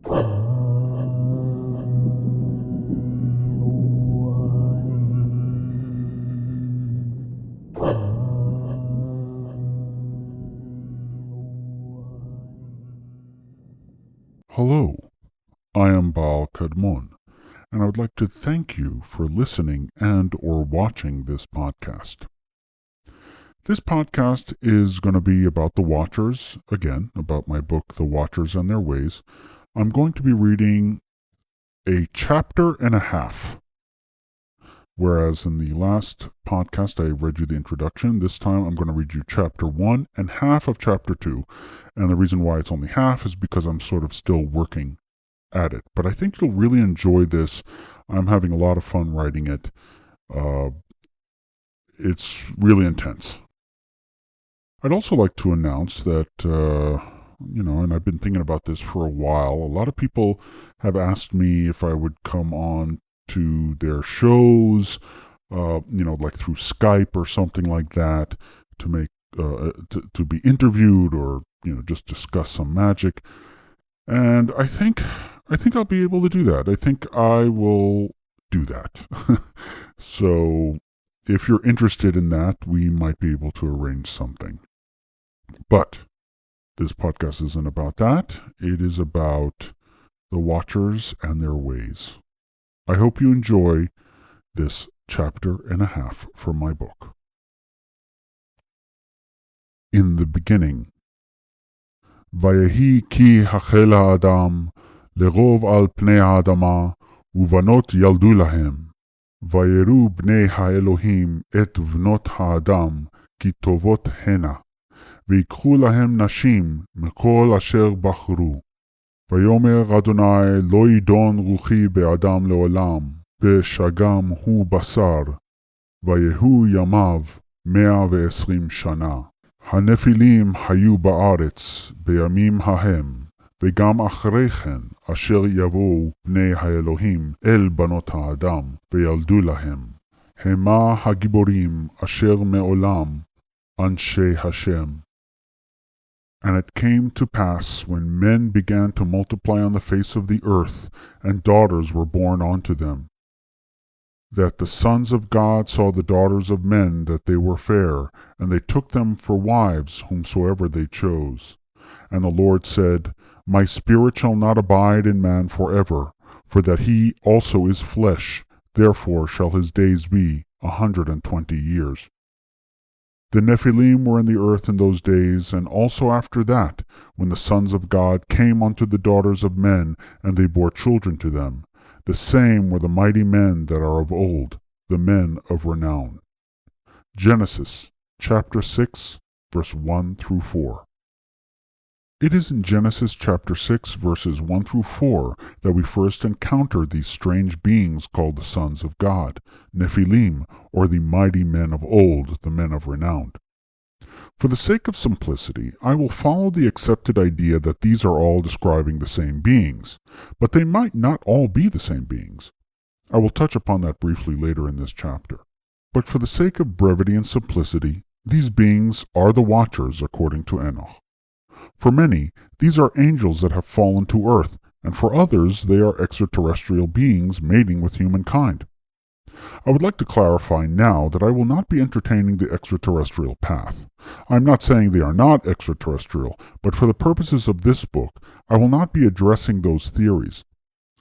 Hello, I am Baal Kadmon, and I would like to thank you for listening and or watching this podcast. This podcast is going to be about the Watchers, again, about my book, The Watchers and Their Ways. I'm going to be reading a chapter and a half, whereas in the last podcast I read you the introduction. This time I'm going to read you chapter 1 and half of chapter 2, and the reason why it's only half is because I'm sort of still working at it. But I think you'll really enjoy this. I'm having a lot of fun writing it. It's really intense. I'd also like to announce that, and I've been thinking about this for a while. A lot of people have asked me if I would come on to their shows, like through Skype or something like that, to make to be interviewed or just discuss some magic. And I think I'll be able to do that. I think I will do that. So if you're interested in that, we might be able to arrange something. But this podcast isn't about that. It is about the Watchers and their ways. I hope you enjoy this chapter and a half from my book. In the beginning, ויהי כי החל האדם לרוב על פני האדמה, ובנות ילדו להם. ויראו בני האלוהים את בנות האדם, כי טובות הנה. ויקחו להם נשים מכל אשר בחרו. ויאמר אדוני לא ידון רוחי באדם לעולם, בשגם הוא בשר. ויהיו ימיו 120 שנה. הנפילים היו בארץ בימים ההם, וגם אחרי כן אשר יבואו בני האלוהים אל בנות האדם, וילדו להם. המה הגיבורים אשר מעולם אנשי השם. And it came to pass, when men began to multiply on the face of the earth, and daughters were born unto them, that the sons of God saw the daughters of men, that they were fair, and they took them for wives whomsoever they chose. And the Lord said, My spirit shall not abide in man forever, for that he also is flesh, therefore shall his days be 120 years. The Nephilim were in the earth in those days, and also after that, when the sons of God came unto the daughters of men, and they bore children to them. The same were the mighty men that are of old, the men of renown. Genesis chapter 6, verse 1 through 4. It is in Genesis chapter 6, verses 1 through 4, that we first encounter these strange beings called the sons of God, Nephilim, or the mighty men of old, the men of renown. For the sake of simplicity, I will follow the accepted idea that these are all describing the same beings, but they might not all be the same beings. I will touch upon that briefly later in this chapter. But for the sake of brevity and simplicity, these beings are the Watchers according to Enoch. For many, these are angels that have fallen to earth, and for others they are extraterrestrial beings mating with humankind. I would like to clarify now that I will not be entertaining the extraterrestrial path. I am not saying they are not extraterrestrial, but for the purposes of this book, I will not be addressing those theories.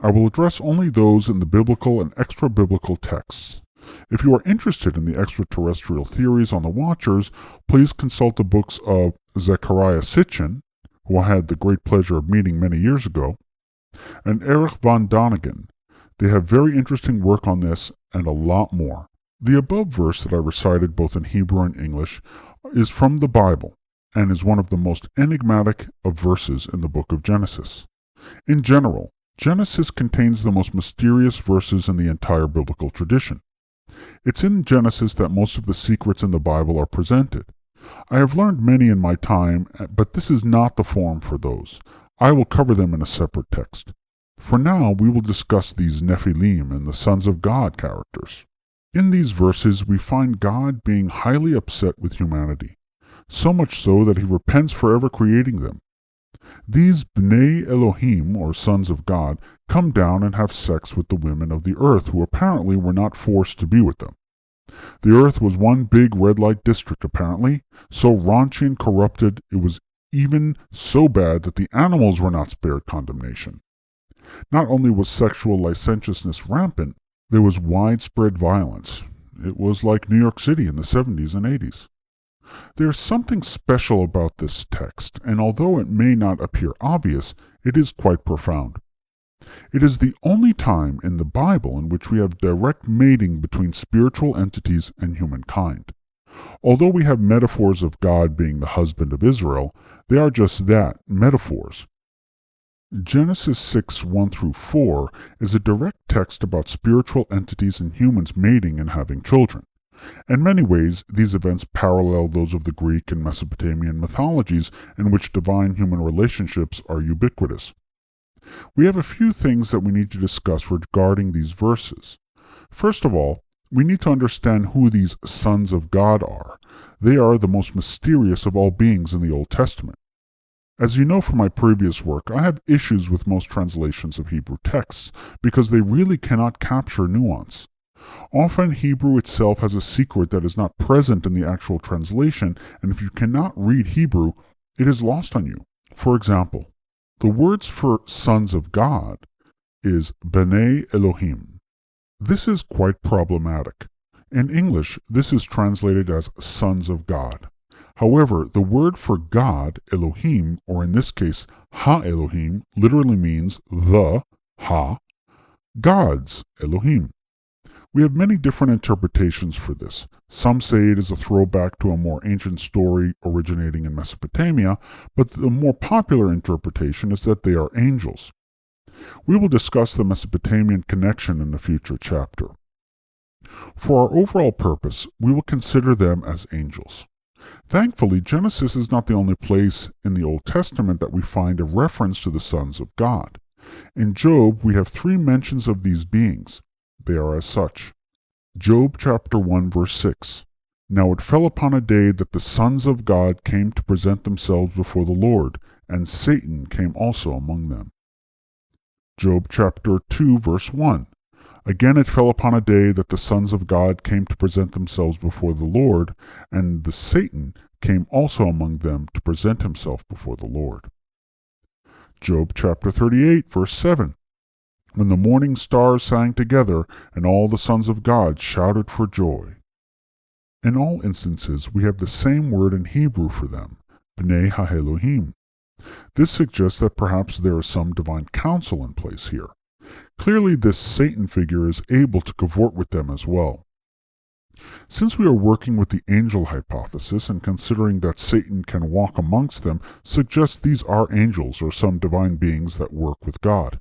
I will address only those in the biblical and extra-biblical texts. If you are interested in the extraterrestrial theories on the Watchers, please consult the books of Zechariah Sitchin, who I had the great pleasure of meeting many years ago, and Erich von Däniken. They have very interesting work on this and a lot more. The above verse that I recited both in Hebrew and English is from the Bible and is one of the most enigmatic of verses in the book of Genesis. In general, Genesis contains the most mysterious verses in the entire biblical tradition. It's in Genesis that most of the secrets in the Bible are presented. I have learned many in my time, but this is not the forum for those. I will cover them in a separate text. For now, we will discuss these Nephilim and the sons of God characters. In these verses, we find God being highly upset with humanity, so much so that he repents for ever creating them. These Bnei Elohim, or sons of God, come down and have sex with the women of the earth, who apparently were not forced to be with them. The earth was one big red light district, apparently, so raunchy and corrupted it was, even so bad that the animals were not spared condemnation. Not only was sexual licentiousness rampant, there was widespread violence. It was like New York City in the 70s and 80s. There's something special about this text, and although it may not appear obvious, it is quite profound. It is the only time in the Bible in which we have direct mating between spiritual entities and humankind. Although we have metaphors of God being the husband of Israel, they are just that, metaphors. Genesis 6, 1-4 is a direct text about spiritual entities and humans mating and having children. In many ways, these events parallel those of the Greek and Mesopotamian mythologies in which divine-human relationships are ubiquitous. We have a few things that we need to discuss regarding these verses. First of all, we need to understand who these sons of God are. They are the most mysterious of all beings in the Old Testament. As you know from my previous work, I have issues with most translations of Hebrew texts because they really cannot capture nuance. Often Hebrew itself has a secret that is not present in the actual translation, and if you cannot read Hebrew, it is lost on you. For example, the words for sons of God is Bnei Elohim. This is quite problematic. In English, this is translated as sons of God. However, the word for God, Elohim, or in this case, Ha-Elohim, literally means the, Ha, gods, Elohim. We have many different interpretations for this. Some say it is a throwback to a more ancient story originating in Mesopotamia, but the more popular interpretation is that they are angels. We will discuss the Mesopotamian connection in a future chapter. For our overall purpose, we will consider them as angels. Thankfully, Genesis is not the only place in the Old Testament that we find a reference to the sons of God. In Job, we have 3 mentions of these beings. They are as such. Job chapter 1 verse 6. Now it fell upon a day that the sons of God came to present themselves before the Lord, and Satan came also among them. Job chapter 2 verse 1. Again it fell upon a day that the sons of God came to present themselves before the Lord, and the Satan came also among them to present himself before the Lord. Job chapter 38 verse 7. When the morning stars sang together, and all the sons of God shouted for joy. In all instances, we have the same word in Hebrew for them, Bnei Ha-Elohim. This suggests that perhaps there is some divine counsel in place here. Clearly, this Satan figure is able to cavort with them as well. Since we are working with the angel hypothesis and considering that Satan can walk amongst them suggests these are angels or some divine beings that work with God.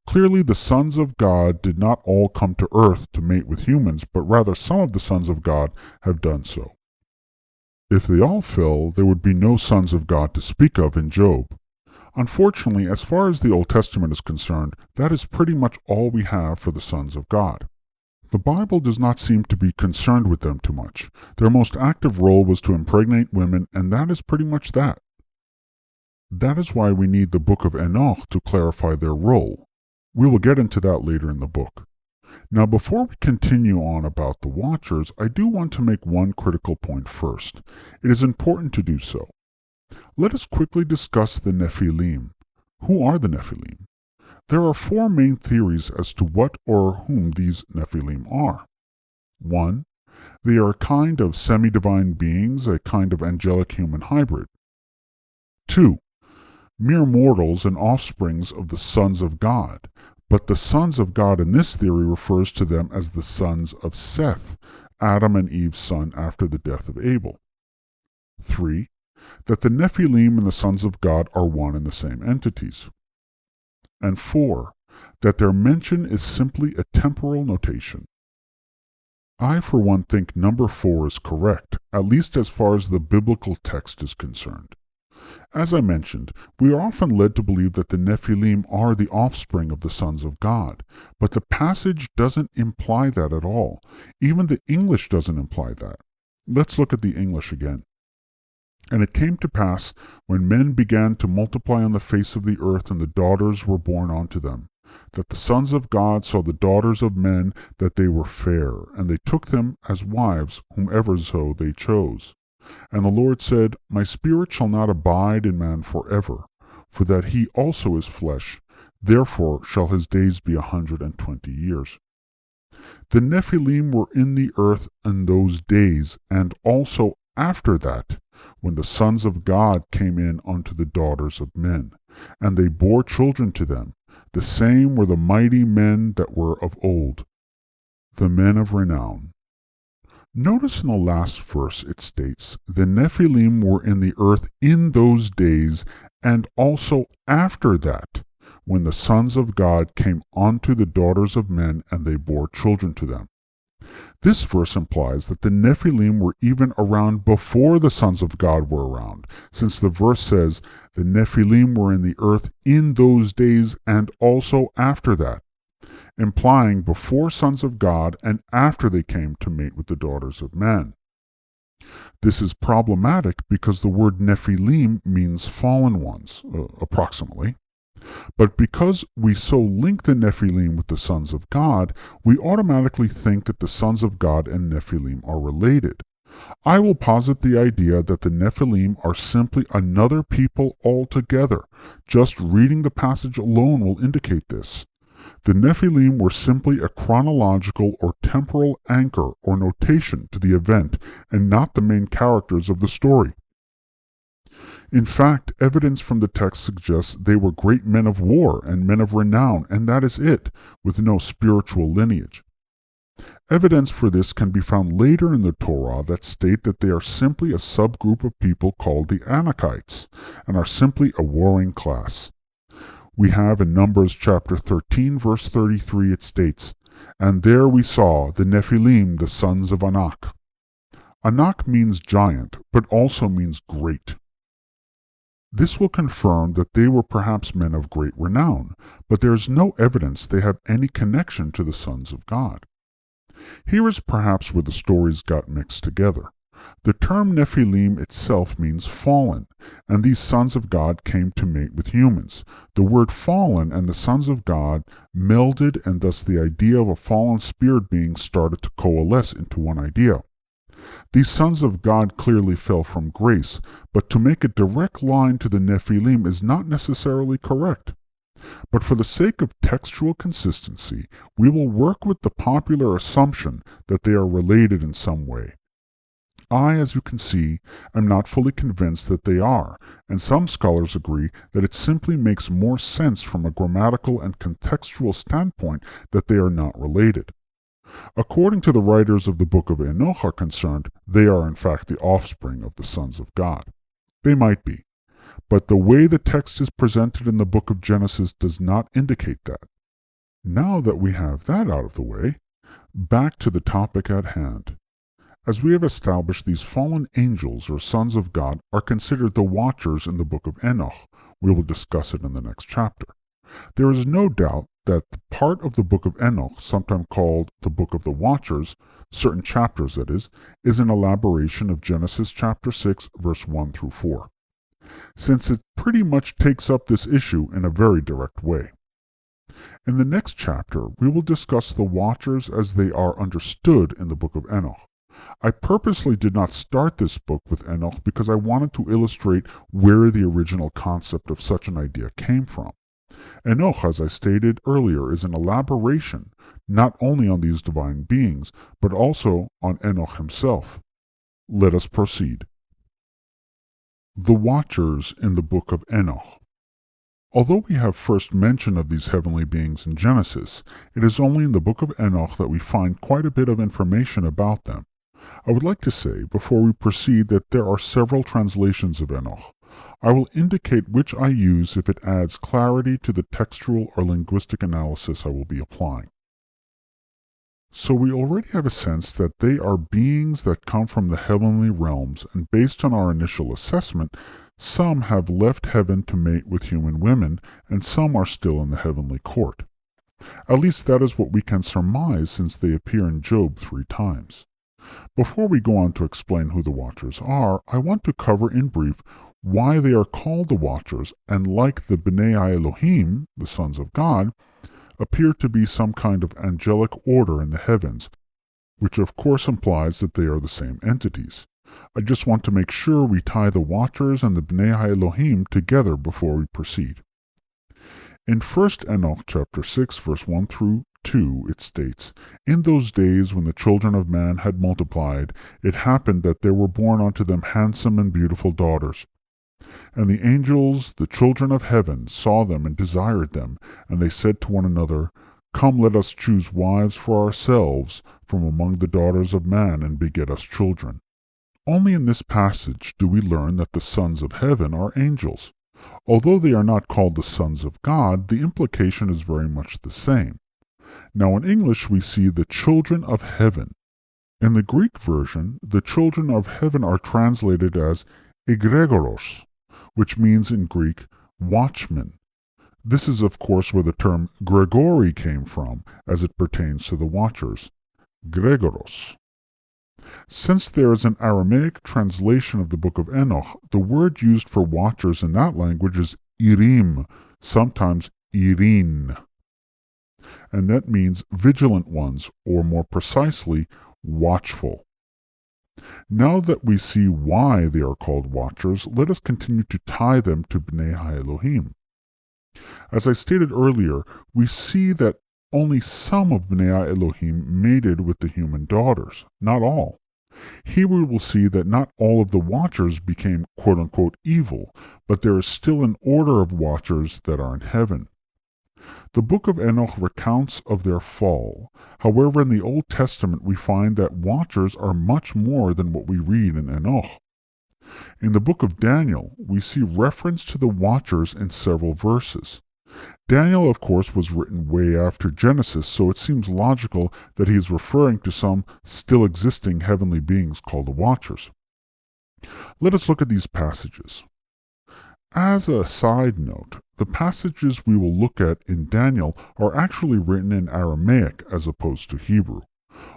Clearly, the sons of God did not all come to earth to mate with humans, but rather some of the sons of God have done so. If they all fell, there would be no sons of God to speak of in Job. Unfortunately, as far as the Old Testament is concerned, that is pretty much all we have for the sons of God. The Bible does not seem to be concerned with them too much. Their most active role was to impregnate women, and that is pretty much that. That is why we need the book of Enoch to clarify their role. We will get into that later in the book. Now, before we continue on about the Watchers, I do want to make one critical point first. It is important to do so. Let us quickly discuss the Nephilim. Who are the Nephilim? There are 4 main theories as to what or whom these Nephilim are. 1. They are a kind of semi-divine beings, a kind of angelic human hybrid. 2. Mere mortals and offsprings of the sons of God, but the sons of God in this theory refers to them as the sons of Seth, Adam and Eve's son after the death of Abel. 3. That the Nephilim and the sons of God are one and the same entities. And 4. That their mention is simply a temporal notation. I, for one, think number 4 is correct, at least as far as the biblical text is concerned. As I mentioned, we are often led to believe that the Nephilim are the offspring of the sons of God, but the passage doesn't imply that at all. Even the English doesn't imply that. Let's look at the English again. And it came to pass, when men began to multiply on the face of the earth, and the daughters were born unto them, that the sons of God saw the daughters of men, that they were fair, and they took them as wives, whomever so they chose. And the Lord said, My spirit shall not abide in man forever, for that he also is flesh, therefore shall his days be 120 years. The Nephilim were in the earth in those days, and also after that, when the sons of God came in unto the daughters of men, and they bore children to them. The same were the mighty men that were of old, the men of renown. Notice in the last verse it states, The Nephilim were in the earth in those days, and also after that, when the sons of God came unto the daughters of men, and they bore children to them. This verse implies that the Nephilim were even around before the sons of God were around, since the verse says, The Nephilim were in the earth in those days and also after that, implying before sons of God and after they came to mate with the daughters of men. This is problematic because the word Nephilim means fallen ones, approximately. But because we so link the Nephilim with the sons of God, we automatically think that the sons of God and Nephilim are related. I will posit the idea that the Nephilim are simply another people altogether. Just reading the passage alone will indicate this. The Nephilim were simply a chronological or temporal anchor or notation to the event, and not the main characters of the story. In fact, evidence from the text suggests they were great men of war and men of renown, and that is it, with no spiritual lineage. Evidence for this can be found later in the Torah that state that they are simply a subgroup of people called the Enochites, and are simply a warring class. We have in Numbers chapter 13, verse 33, it states, And there we saw the Nephilim, the sons of Enoch. Enoch means giant, but also means great. This will confirm that they were perhaps men of great renown, but there is no evidence they have any connection to the sons of God. Here is perhaps where the stories got mixed together. The term Nephilim itself means fallen, and these sons of God came to mate with humans. The word fallen and the sons of God melded, and thus the idea of a fallen spirit being started to coalesce into one idea. These sons of God clearly fell from grace, but to make a direct line to the Nephilim is not necessarily correct. But for the sake of textual consistency, we will work with the popular assumption that they are related in some way. I, as you can see, am not fully convinced that they are, and some scholars agree that it simply makes more sense from a grammatical and contextual standpoint that they are not related. According to the writers of the book of Enoch are concerned, they are in fact the offspring of the sons of God. They might be, but the way the text is presented in the book of Genesis does not indicate that. Now that we have that out of the way, back to the topic at hand. As we have established, these fallen angels or sons of God are considered the watchers in the book of Enoch. We will discuss it in the next chapter. There is no doubt that the part of the book of Enoch, sometimes called the book of the Watchers, certain chapters that is an elaboration of Genesis chapter 6, verse 1 through 4, since it pretty much takes up this issue in a very direct way. In the next chapter, we will discuss the Watchers as they are understood in the book of Enoch. I purposely did not start this book with Enoch because I wanted to illustrate where the original concept of such an idea came from. Enoch, as I stated earlier, is an elaboration not only on these divine beings, but also on Enoch himself. Let us proceed. The Watchers in the book of Enoch. Although we have first mention of these heavenly beings in Genesis, it is only in the book of Enoch that we find quite a bit of information about them. I would like to say, before we proceed, that there are several translations of Enoch. I will indicate which I use if it adds clarity to the textual or linguistic analysis I will be applying. So we already have a sense that they are beings that come from the heavenly realms, and based on our initial assessment, some have left heaven to mate with human women, and some are still in the heavenly court. At least that is what we can surmise since they appear in Job 3 times. Before we go on to explain who the Watchers are, I want to cover in brief why they are called the Watchers, and like the Bnei Elohim, the sons of God, appear to be some kind of angelic order in the heavens, which of course implies that they are the same entities. I just want to make sure we tie the Watchers and the Bnei Elohim together before we proceed. In 1 Enoch chapter 6, verse 1 through 2, it states, "In those days when the children of man had multiplied, it happened that there were born unto them handsome and beautiful daughters. And the angels, the children of heaven, saw them and desired them, and they said to one another, Come, let us choose wives for ourselves from among the daughters of man, and beget us children." Only in this passage do we learn that the sons of heaven are angels. Although they are not called the sons of God, the implication is very much the same. Now in English we see the children of heaven. In the Greek version, the children of heaven are translated as egregoros, which means in Greek, watchmen. This is of course where the term Gregory came from, as it pertains to the Watchers. Gregoros. Since there is an Aramaic translation of the book of Enoch, the word used for watchers in that language is irim, sometimes irin. And that means vigilant ones, or more precisely, watchful. Now that we see why they are called watchers, let us continue to tie them to Bnei Elohim. As I stated earlier, we see that only some of Bnei Elohim mated with the human daughters, not all. Here we will see that not all of the Watchers became quote-unquote evil, but there is still an order of Watchers that are in heaven. The book of Enoch recounts of their fall. However, in the Old Testament we find that Watchers are much more than what we read in Enoch. In the book of Daniel, we see reference to the Watchers in several verses. Daniel, of course, was written way after Genesis, so it seems logical that he is referring to some still existing heavenly beings called the Watchers. Let us look at these passages. As a side note, the passages we will look at in Daniel are actually written in Aramaic as opposed to Hebrew.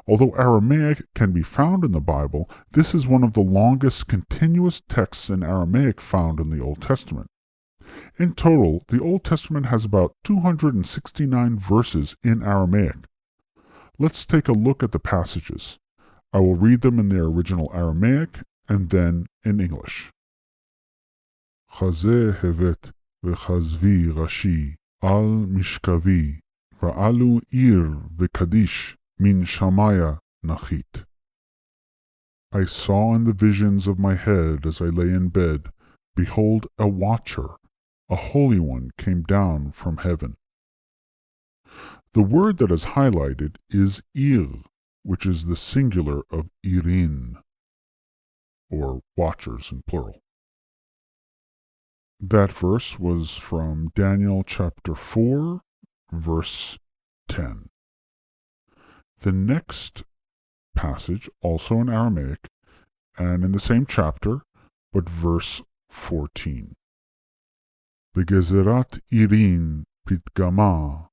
Although Aramaic can be found in the Bible, this is one of the longest continuous texts in Aramaic found in the Old Testament. In total, the Old Testament has about 269 verses in Aramaic. Let's take a look at the passages. I will read them in their original Aramaic and then in English. Chazeh hevet v'chazvi rashi al mishkavi va'alu ir v'kadish min shamaya nachit. I saw in the visions of my head as I lay in bed, behold, a watcher, a holy one came down from heaven. The word that is highlighted is ir, which is the singular of irin, or watchers in plural. That verse was from Daniel chapter 4, verse 10. The next passage, also in Aramaic, and in the same chapter, but verse 14. Begezerat irin pitgama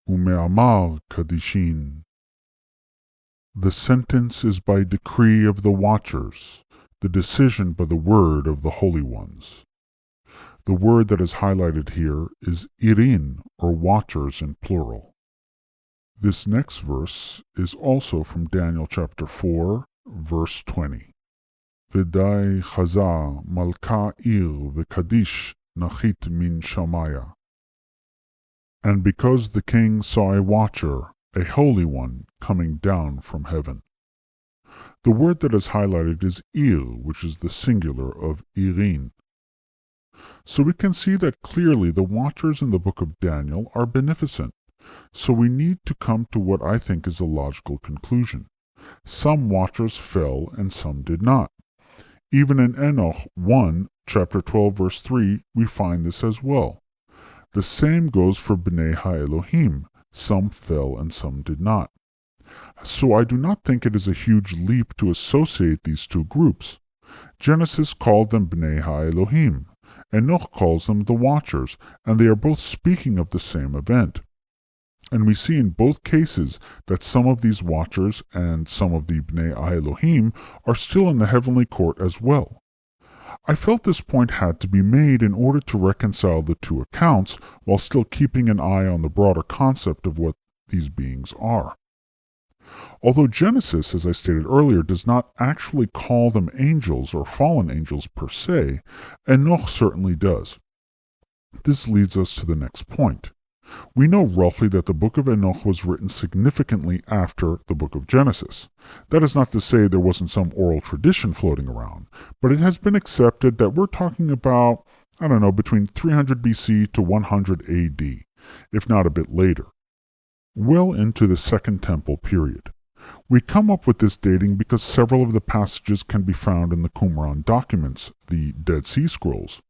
ume'amar kadishin. The sentence is by decree of the Watchers, the decision by the word of the Holy Ones. The word that is highlighted here is irin, or watchers in plural. This next verse is also from Daniel chapter 4, verse 20. V'dai chaza malka ir v'kadish nachit min shamaya. And because the king saw a watcher, a holy one, coming down from heaven. The word that is highlighted is ir, which is the singular of irin. So we can see that clearly the watchers in the book of Daniel are beneficent. So we need to come to what I think is a logical conclusion. Some watchers fell and some did not. Even in Enoch 1, chapter 12, verse 3, we find this as well. The same goes for Bnei Elohim. Some fell and some did not. So I do not think it is a huge leap to associate these two groups. Genesis called them Bnei Elohim. Enoch calls them the Watchers, and they are both speaking of the same event. And we see in both cases that some of these watchers and some of the Bnei Elohim are still in the heavenly court as well. I felt this point had to be made in order to reconcile the two accounts while still keeping an eye on the broader concept of what these beings are. Although Genesis, as I stated earlier, does not actually call them angels or fallen angels per se, Enoch certainly does. This leads us to the next point. We know roughly that the book of Enoch was written significantly after the book of Genesis. That is not to say there wasn't some oral tradition floating around, but it has been accepted that we're talking about, between 300 BC to 100 AD, if not a bit later, well into the Second Temple period. We come up with this dating because several of the passages can be found in the Qumran documents, the Dead Sea Scrolls.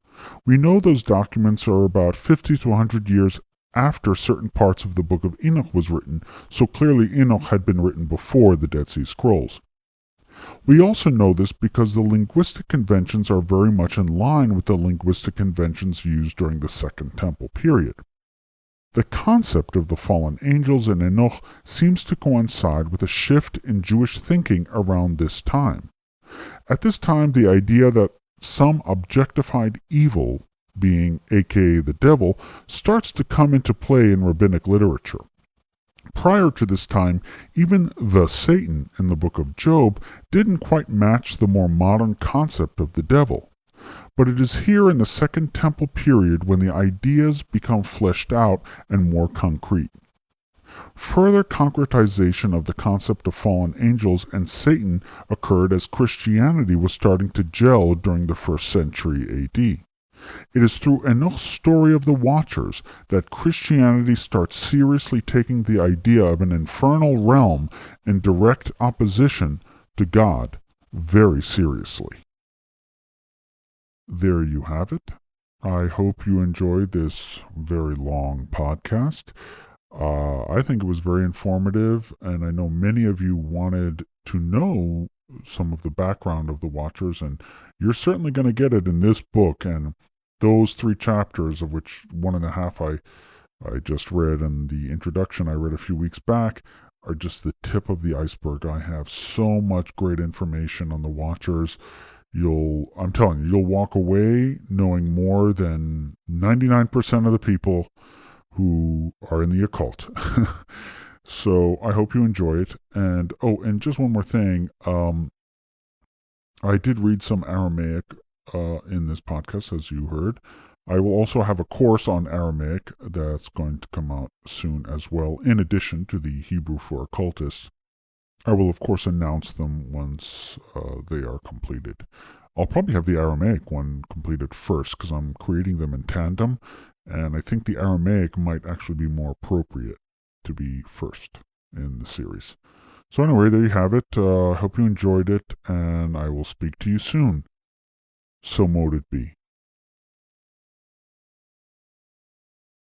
We know those documents are about 50 to 100 years after certain parts of the book of Enoch was written, so clearly Enoch had been written before the Dead Sea Scrolls. We also know this because the linguistic conventions are very much in line with the linguistic conventions used during the Second Temple period. The concept of the fallen angels in Enoch seems to coincide with a shift in Jewish thinking around this time. At this time, the idea that some objectified evil being, aka the devil, starts to come into play in rabbinic literature. Prior to this time, even the Satan in the book of Job didn't quite match the more modern concept of the devil. But it is here in the Second Temple period when the ideas become fleshed out and more concrete. Further concretization of the concept of fallen angels and Satan occurred as Christianity was starting to gel during the 1st century AD. It is through Enoch's story of the Watchers that Christianity starts seriously taking the idea of an infernal realm in direct opposition to God very seriously. There you have it. I hope you enjoyed this very long podcast. I think it was very informative, and I know many of you wanted to know some of the background of the Watchers, and you're certainly going to get it in this book. And those 3 chapters, of which 1.5 I just read, and the introduction I read a few weeks back, are just the tip of the iceberg. I have so much great information on the Watchers. I'm telling you, you'll walk away knowing more than 99% of the people who are in the occult. So I hope you enjoy it. And just one more thing. I did read some Aramaic in this podcast, as you heard. I will also have a course on Aramaic that's going to come out soon as well, in addition to the Hebrew for occultists. I will, of course, announce them once they are completed. I'll probably have the Aramaic one completed first because I'm creating them in tandem, and I think the Aramaic might actually be more appropriate to be first in the series. So anyway, there you have it. I hope you enjoyed it, and I will speak to you soon. So mote it be.